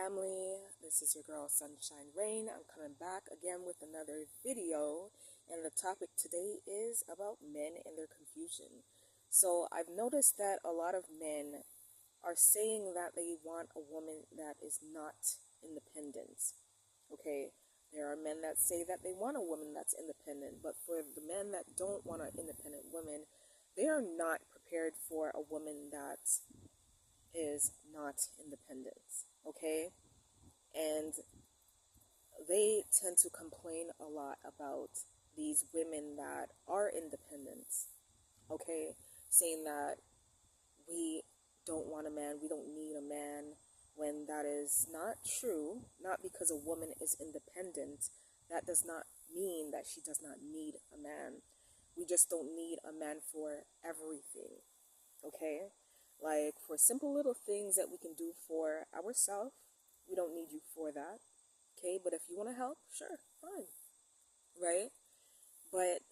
family. This is your girl Sunshine Rain. I'm coming back again with another video, and the topic today is about men and their confusion. So I've noticed that a lot of men are saying that they want a woman that is not independent. Okay, there are men that say that they want a woman that's independent, but for the men that don't want an independent woman, they are not prepared for a woman that is not independent. Okay, and they tend to complain a lot about these women that are independent. Okay, saying that we don't want a man, we don't need a man, when that is not true. Not because a woman is independent, that does not mean that she does not need a man. We just don't need a man for everything. Okay, like for simple little things that we can do for ourselves, we don't need you for that. Okay, but if you want to help, sure, fine, right? But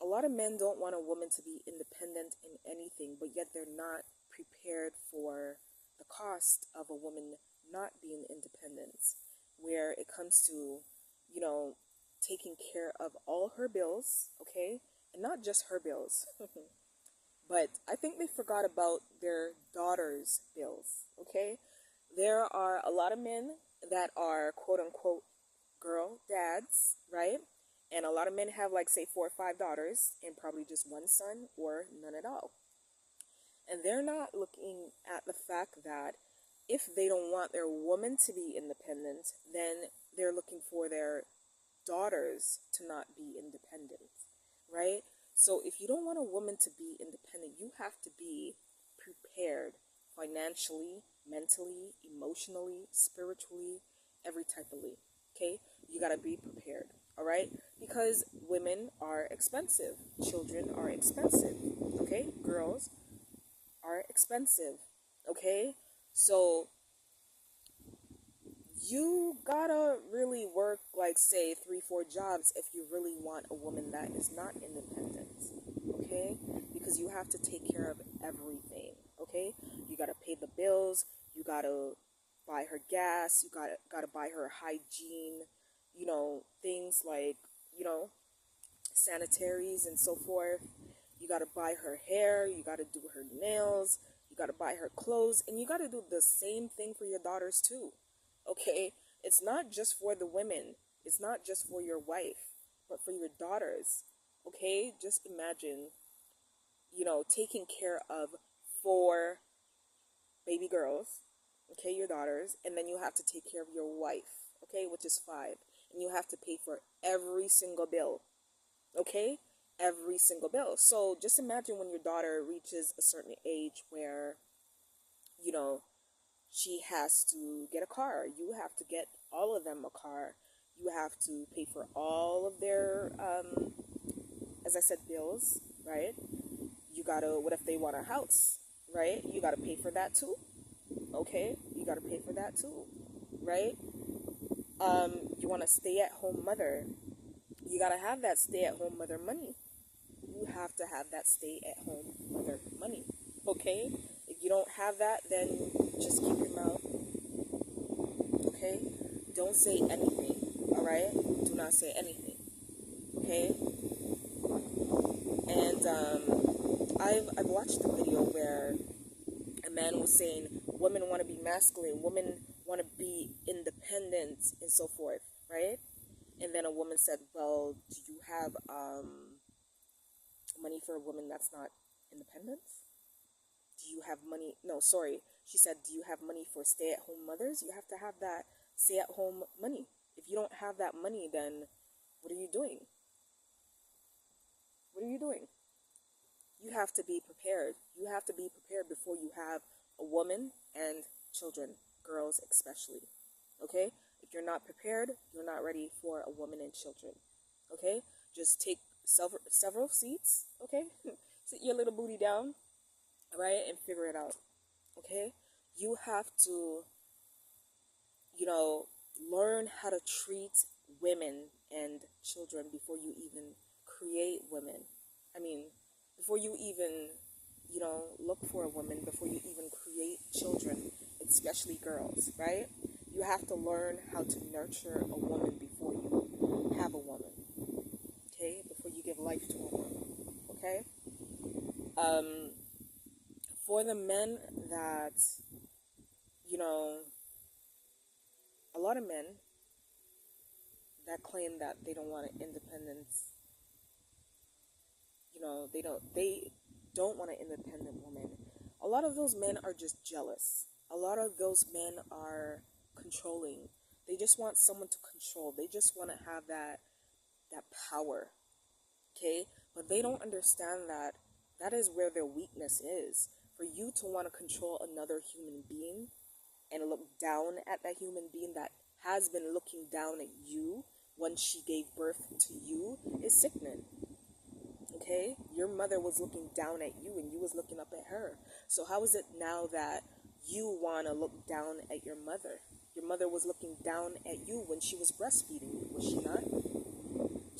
a lot of men don't want a woman to be independent in anything, but yet they're not prepared for the cost of a woman not being independent, where it comes to, taking care of all her bills, okay? And not just her bills, but I think they forgot about their daughter's bills, okay? There are a lot of men that are quote unquote girl dads, right? And a lot of men have, like, say 4 or 5 daughters and probably just one son or none at all. And they're not looking at the fact that if they don't want their woman to be independent, then they're looking for their daughters to not be independent, right? So if you don't want a woman to be independent, you have to be prepared financially, mentally, emotionally, spiritually, every type of way. Okay? You got to be prepared. All right? Because women are expensive. Children are expensive. Okay? Girls are expensive. Okay? So you gotta really work, like, say 3-4 jobs if you really want a woman that is not independent. Okay? Because you have to take care of everything. Okay? You gotta pay the bills. You gotta buy her gas. You gotta buy her hygiene. Things like, sanitaries and so forth. You gotta buy her hair. You gotta do her nails. You gotta buy her clothes. And you gotta do the same thing for your daughters too. Okay? It's not just for the women. It's not just for your wife, but for your daughters. Okay? Just imagine, taking care of 4 baby girls, okay, your daughters, and then you have to take care of your wife, okay, which is 5. And you have to pay for every single bill, okay? Every single bill. So just imagine when your daughter reaches a certain age where, she has to get a car. You have to get all of them a car. You have to pay for all of their, as I said, bills, right? You gotta, what if they want a house, right? You gotta pay for that too. Okay, you gotta pay for that too, right? You want a stay-at-home mother. You gotta have that stay-at-home mother money. You have to have that stay-at-home mother money. Okay? If you don't have that, then just keep your mouth. Okay? Don't say anything. All right? Do not say anything. Okay? And I've watched a video where a man was saying women want to be masculine, women want to be independent, and so forth, right? And then a woman said, well, do you have money for a woman that's not independent? Do you have money? No, sorry. She said, do you have money for stay-at-home mothers? You have to have that stay-at-home money. If you don't have that money, then what are you doing? What are you doing? You have to be prepared. You have to be prepared before you have a woman and children, girls especially. Okay? If you're not prepared, you're not ready for a woman and children. Okay? Just take several seats, okay? Sit your little booty down, all right, and figure it out. Okay? You have to, learn how to treat women and children before you even create women. before you even, look for a woman, before you even create children. It's especially girls, right? You have to learn how to nurture a woman before you have a woman, okay? Before you give life to a woman, okay? Um, for the men that, you know, a lot of men that claim that they don't want an independence, they don't want an independent woman. A lot of those men are just jealous. A lot of those men are controlling. They just want someone to control. They just want to have that power, okay? But they don't understand that that is where their weakness is. For you to want to control another human being and look down at that human being that has been looking down at you when she gave birth to you is sickening. Okay? Your mother was looking down at you and you was looking up at her. So how is it now that you want to look down at your mother? Your mother was looking down at you when she was breastfeeding you, was she not?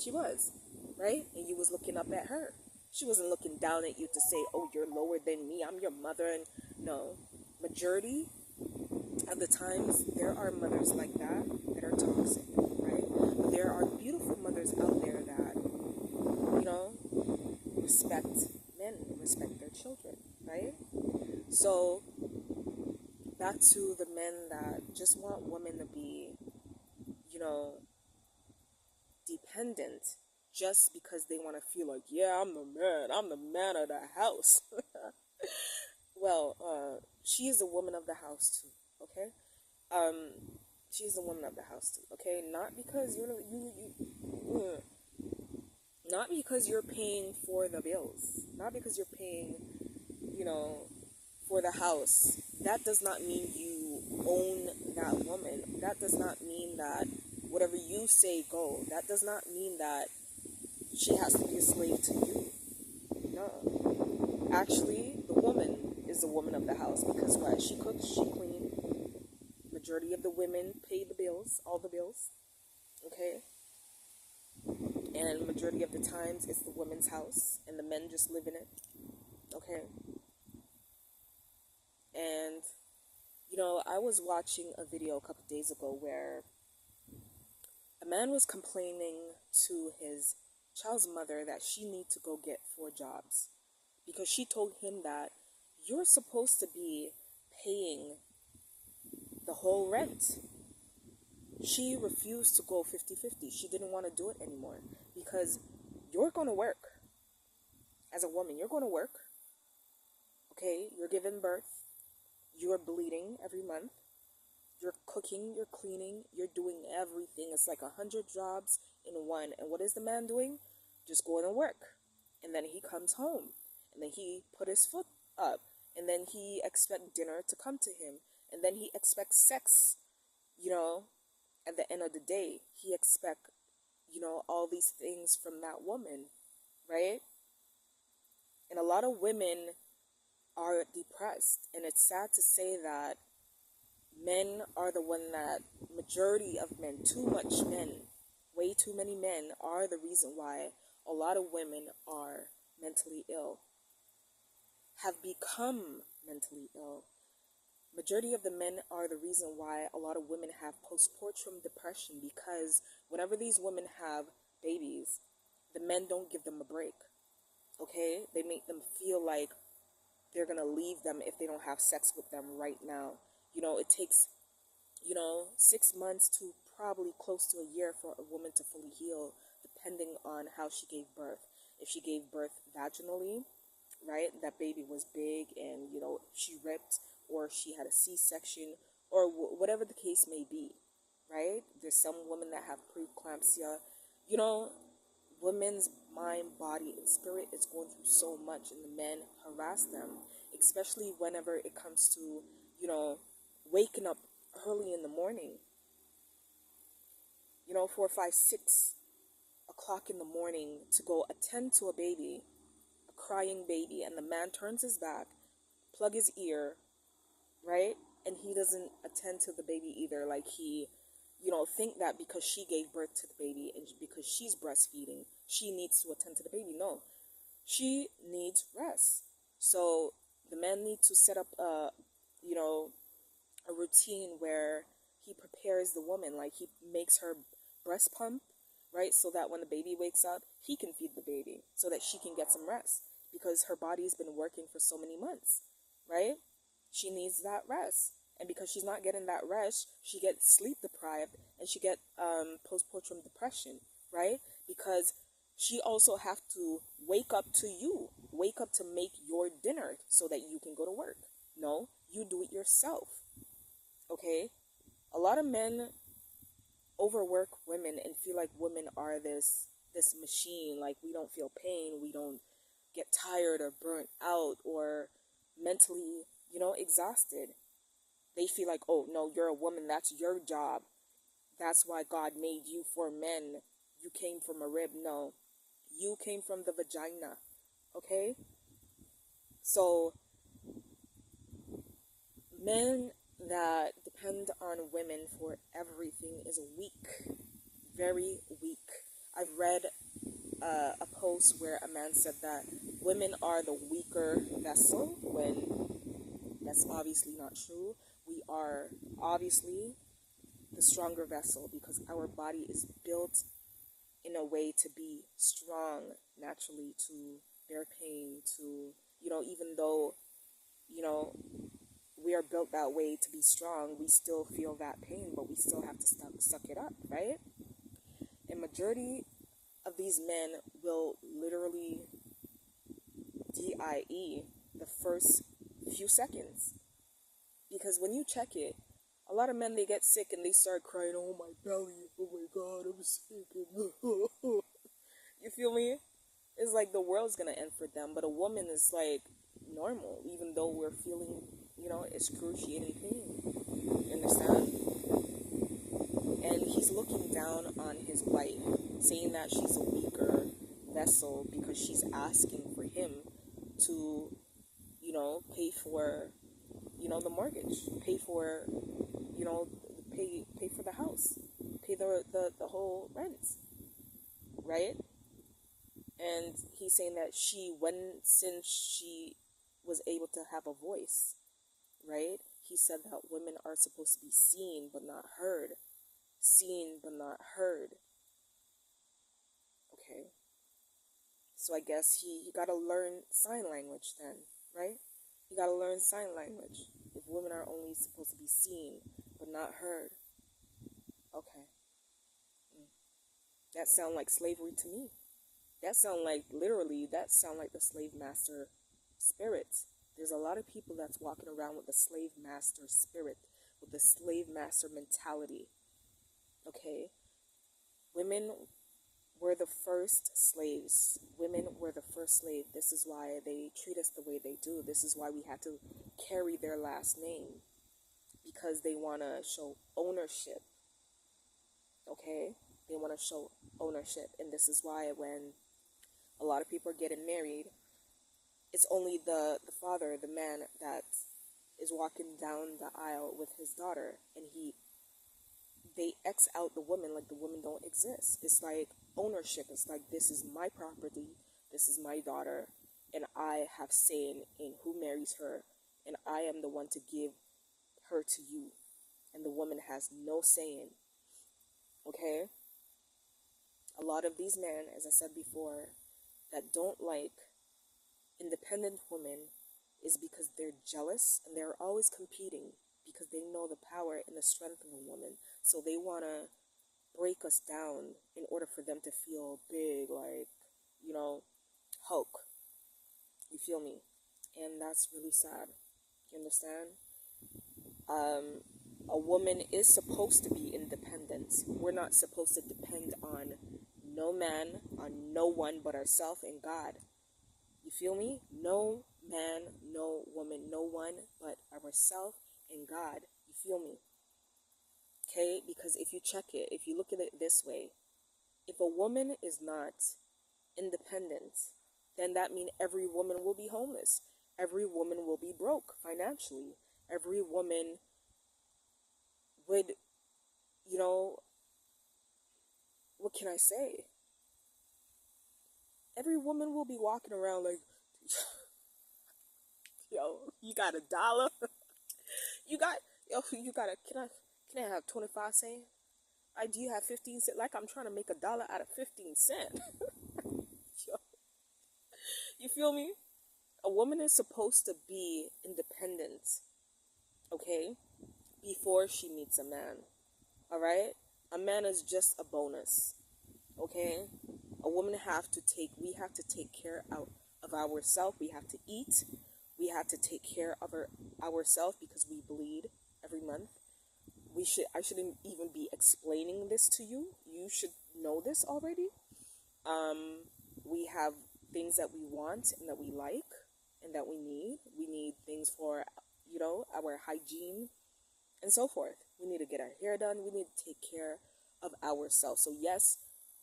She was, right? And you was looking up at her. She wasn't looking down at you to say, oh, you're lower than me, I'm your mother. And no, majority of the times there are mothers like that are toxic, right? But there are beautiful mothers out there that, respect men, respect their children, right? So back to the men that just want women to be, dependent just because they want to feel like, yeah, I'm the man of the house. Well, she is a woman of the house too, okay? Um, she is a woman of the house too, okay? Not because not because you're paying for the bills, not because you're paying, for the house. That does not mean you own that woman. That does not mean that whatever you say go. That does not mean that she has to be a slave to you. No. Actually, the woman is the woman of the house because why? She cooks, she cleans. Majority of the women pay the bills, all the bills. Okay? And majority of the times it's the woman's house and the men just live in it. Okay? And I was watching a video a couple days ago where a man was complaining to his child's mother that she needs to go get 4 jobs because she told him that you're supposed to be paying the whole rent. She refused to go 50-50. She didn't want to do it anymore because you're going to work. As a woman, you're going to work. Okay? You're giving birth. You're bleeding every month. You're cooking, you're cleaning, you're doing everything. It's like 100 jobs in one. And what is the man doing? Just going to work. And then he comes home. And then he put his foot up. And then he expects dinner to come to him. And then he expects sex, at the end of the day. He expects, all these things from that woman, right? And a lot of women are depressed. And it's sad to say that men are the one that, majority of men, too much men, way too many men are the reason why a lot of women are mentally ill, have become mentally ill. Majority of the men are the reason why a lot of women have postpartum depression because whenever these women have babies, the men don't give them a break, okay? They make them feel like they're going to leave them if they don't have sex with them right now. It takes, 6 months to probably close to a year for a woman to fully heal, depending on how she gave birth. If she gave birth vaginally, right, that baby was big and, she ripped, or she had a C-section, or whatever the case may be, right? There's some women that have preeclampsia. Women's mind, body, and spirit is going through so much, and the men harass them, especially whenever it comes to, waking up early in the morning, 4, 5, 6 o'clock in the morning to go attend to a baby, a crying baby, and the man turns his back, plug his ear, right? And he doesn't attend to the baby either. Like he, think that because she gave birth to the baby and because she's breastfeeding, she needs to attend to the baby. No, she needs rest. So the man needs to set up a routine where he prepares the woman, like he makes her breast pump, right? So that when the baby wakes up, he can feed the baby so that she can get some rest because her body's been working for so many months, right? She needs that rest. And because she's not getting that rest, she gets sleep deprived and she get postpartum depression, right? Because she also have to wake up to you, wake up to make your dinner so that you can go to work. No, you do it yourself. Okay? A lot of men overwork women and feel like women are this machine, like we don't feel pain, we don't get tired or burnt out or mentally, exhausted. They feel like, oh no, you're a woman, that's your job. That's why God made you for men. You came from a rib. No, you came from the vagina. Okay? So men that depend on women for everything is weak, very weak. I've read a post where a man said that women are the weaker vessel, when that's obviously not true. We are obviously the stronger vessel because our body is built in a way to be strong naturally, to bear pain, to, even though, we are built that way to be strong, we still feel that pain, but we still have to suck it up, right? And majority of these men will literally die the first few seconds. Because when you check it, a lot of men, they get sick and they start crying, oh my belly, oh my God, I'm sick. You feel me? It's like the world's gonna end for them, but a woman is like normal, even though we're feeling, excruciating pain. You understand? And he's looking down on his wife, saying that she's a weaker vessel because she's asking for him to, pay for, the mortgage, pay for, pay for the house, pay the whole rent, right? And he's saying that since she was able to have a voice, right? He said that women are supposed to be seen but not heard. Seen but not heard. Okay. So I guess he got to learn sign language then, right? You got to learn sign language. If women are only supposed to be seen but not heard. Okay. That sound like slavery to me. That sound like the slave master spirit. There's a lot of people that's walking around with the slave master spirit, with the slave master mentality. Okay? Women were the first slaves. Women were the first slave. This is why they treat us the way they do. This is why we had to carry their last name. Because they want to show ownership. Okay? They want to show ownership. And this is why when a lot of people are getting married, it's only the father, the man, that is walking down the aisle with his daughter, and they X out the woman like the woman don't exist. It's like ownership. It's like, this is my property, this is my daughter, and I have say in who marries her, and I am the one to give her to you, and the woman has no saying. Okay? A lot of these men, as I said before, that don't like independent women is because they're jealous and they're always competing because they know the power and the strength of a woman. So they want to break us down in order for them to feel big, like, Hulk. You feel me? And that's really sad. You understand? A woman is supposed to be independent. We're not supposed to depend on no man, on no one but ourselves and God. You feel me? No man, no woman, no one but ourselves and God. You feel me? Okay? Because if you check it, if you look at it this way, if a woman is not independent, then that means every woman will be homeless. Every woman will be broke financially. Every woman would, what can I say? Every woman will be walking around like, yo, you got $1? Yo, you gotta, can I have 25 cents? Do you have 15 cents? Like I'm trying to make $1 out of 15 cents. Yo, you feel me? A woman is supposed to be independent, okay, before she meets a man. All right? A man is just a bonus, okay? A woman we have to take care of ourselves. We have to eat. We have to take care of ourselves because we bleed every month. I shouldn't even be explaining this to you. You should know this already. We have things that we want and that we like and that we need. We need things for, our hygiene and so forth. We need to get our hair done. We need to take care of ourselves. So yes,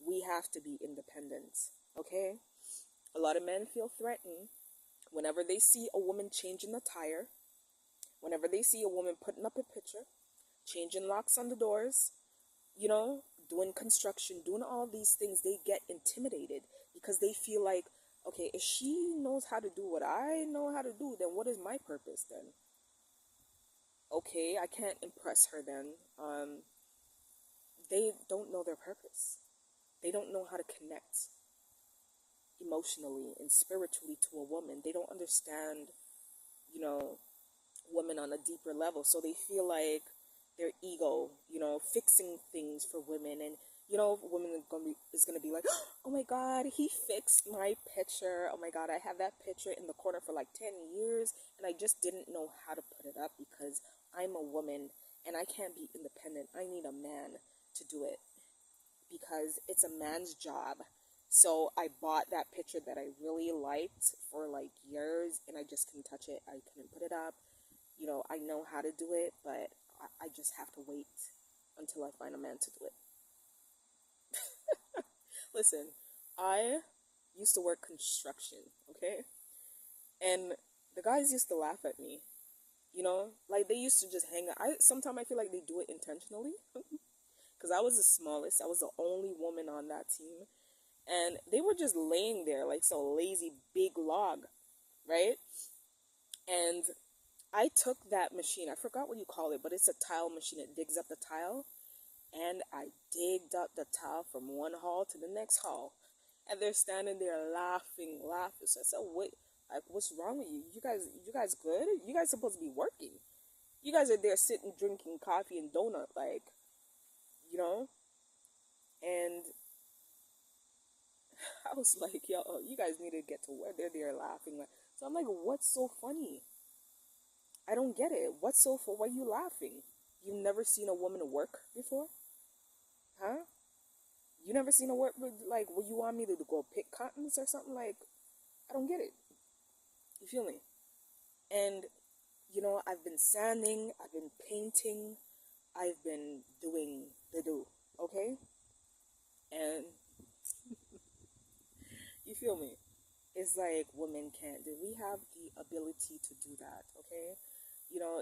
we have to be independent. Okay? A lot of men feel threatened whenever they see a woman changing the tire, whenever they see a woman putting up a picture, changing locks on the doors, doing construction, doing all these things. They get intimidated because they feel like, okay, if she knows how to do what I know how to do, then what is my purpose then? Okay, I can't impress her then. They don't know their purpose. They don't know how to connect emotionally and spiritually to a woman. They don't understand, women on a deeper level. So they feel like their ego, fixing things for women. And, women is gonna be like, oh my God, he fixed my picture. Oh my God, I have that picture in the corner for like 10 years. And I just didn't know how to put it up because I'm a woman and I can't be independent. I need a man to do it because it's a man's job. So I bought that picture that I really liked for like years and I just couldn't touch it. I couldn't put it up. I know how to do it, but I just have to wait until I find a man to do it. Listen, I used to work construction, okay? And the guys used to laugh at me. Like they used to just hang out. Sometimes I feel like they do it intentionally because I was the smallest. I was the only woman on that team. And they were just laying there like some lazy big log, right? And I took that machine. I forgot what you call it, but it's a tile machine. It digs up the tile. And I digged up the tile from one hall to the next hall. And they're standing there laughing. So I said, what's wrong with you? You guys good? You guys supposed to be working. You guys are there sitting, drinking coffee and donut, like, And I was like, yo, you guys need to get to work. They're there laughing. So I'm like, what's so funny? I don't get it. What's so for? Why are you laughing? You've never seen a woman work before? Huh? You never seen a work, like, what you want me to do, go pick cottons or something? Like, I don't get it. You feel me? And, I've been sanding, I've been painting, I've been doing the do, okay? And, you feel me? It's like women can't do. We have the ability to do that, okay?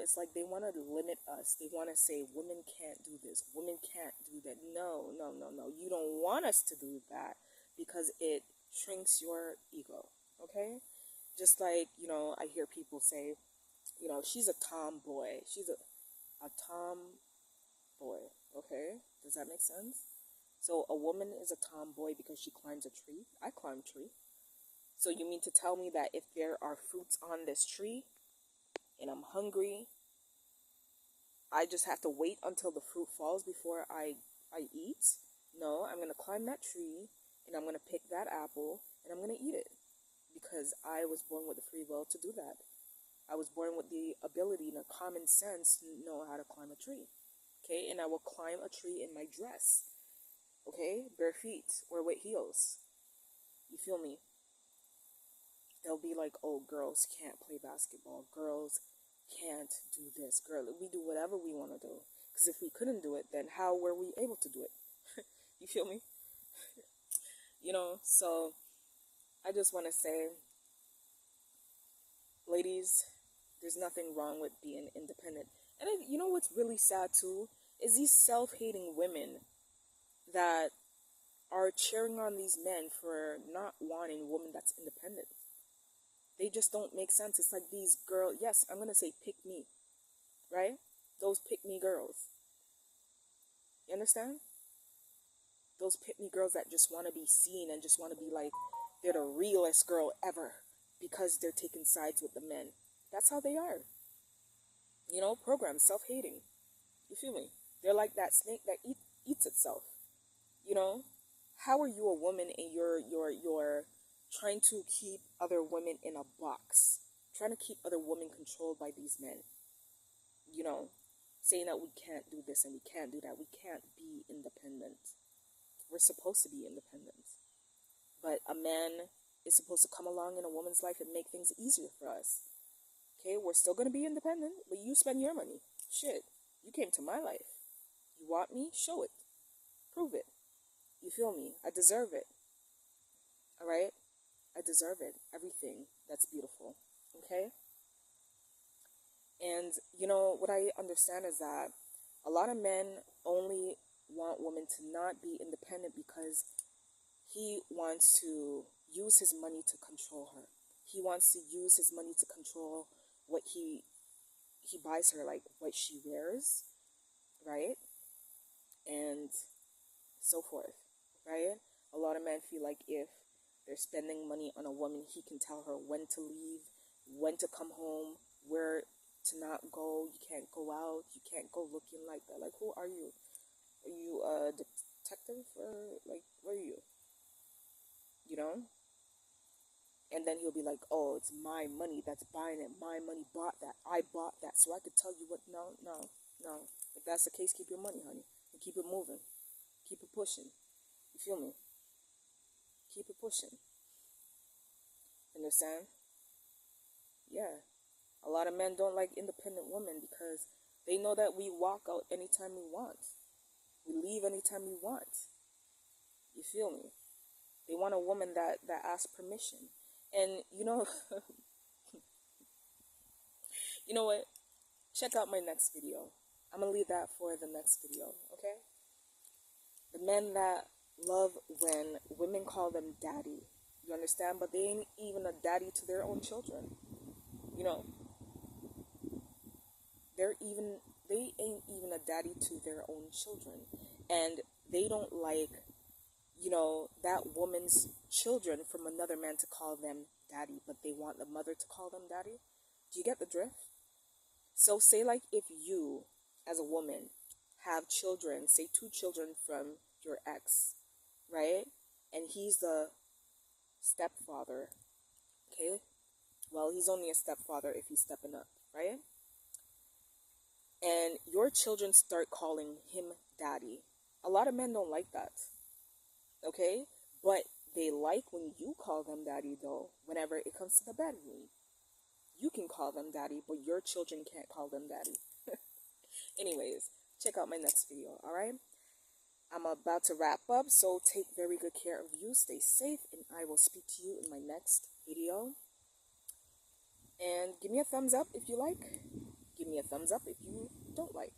It's like they want to limit us. They want to say women can't do this, women can't do that. No, no, no, no. You don't want us to do that because it shrinks your ego, okay? Just like, I hear people say, she's a tomboy. She's a tomboy, okay? Does that make sense? So a woman is a tomboy because she climbs a tree. I climb a tree. So you mean to tell me that if there are fruits on this tree and I'm hungry, I just have to wait until the fruit falls before I eat? No, I'm going to climb that tree and I'm going to pick that apple and I'm going to eat it because I was born with the free will to do that. I was born with the ability and a common sense to know how to climb a tree. Okay, and I will climb a tree in my dress. Okay, bare feet or with heels. You feel me? They'll be like, oh, girls can't play basketball. Girls can't do this. We do whatever we want to do. Because if we couldn't do it, then how were we able to do it? You feel me? So I just want to say, ladies, there's nothing wrong with being independent. And you know what's really sad too? Is these self-hating women that are cheering on these men for not wanting a woman that's independent. They just don't make sense. It's like these girls, yes, I'm going to say pick me, right? those pick-me girls. You understand? Those pick-me girls that just want to be seen and just want to be like they're the realest girl ever because they're taking sides with the men. That's how they are. You know, programmed, self-hating. You feel me? They're like that snake that eats itself. You know? How are you a woman and you're trying to keep other women in a box? Trying to keep other women controlled by these men. You know? Saying that we can't do this and we can't do that. We can't be independent. We're supposed to be independent. But a man is supposed to come along in a woman's life and make things easier for us. Okay, we're still going to be independent, but you spend your money. Shit, you came to my life. You want me? Show it. Prove it. You feel me? I deserve it. Alright? I deserve it. Everything that's beautiful. Okay? And, you know, what I understand is that a lot of men only want women to not be independent because he wants to use his money to control her. He wants to use his money to control what he buys her, like what she wears, right? And so forth, right? A lot of men feel like if they're spending money on a woman, he can tell her when to leave, when to come home, where to not go. You can't go out. You can't go looking like that. Like, who are you? Are you a detective or like, where are you? You know? And then he'll be like, oh, it's my money that's buying it. My money bought that. I bought that. So I could tell you what. No. If that's the case, keep your money, honey. And keep it moving. Keep it pushing. You feel me? Keep it pushing. Understand? Yeah. A lot of men don't like independent women because they know that we walk out anytime we want. We leave anytime we want. You feel me? They want a woman that asks permission. And you know, you know what? Check out my next video. I'm gonna leave that for the next video, okay? The men that love when women call them daddy. You understand? But they ain't even a daddy to their own children. You know, they ain't even a daddy to their own children. And they don't like, you know, that woman's children from another man to call them daddy, but they want the mother to call them daddy. Do you get the drift? So say like if you, as a woman, have children, say 2 children from your ex, right? And he's the stepfather, okay? Well, he's only a stepfather if he's stepping up, right? And your children start calling him daddy. A lot of men don't like that, okay? But they like when you call them daddy, though, whenever it comes to the bedroom. You can call them daddy, but your children can't call them daddy. Anyways, check out my next video, alright? I'm about to wrap up, so take very good care of you. Stay safe, and I will speak to you in my next video. And give me a thumbs up if you like. Give me a thumbs up if you don't like.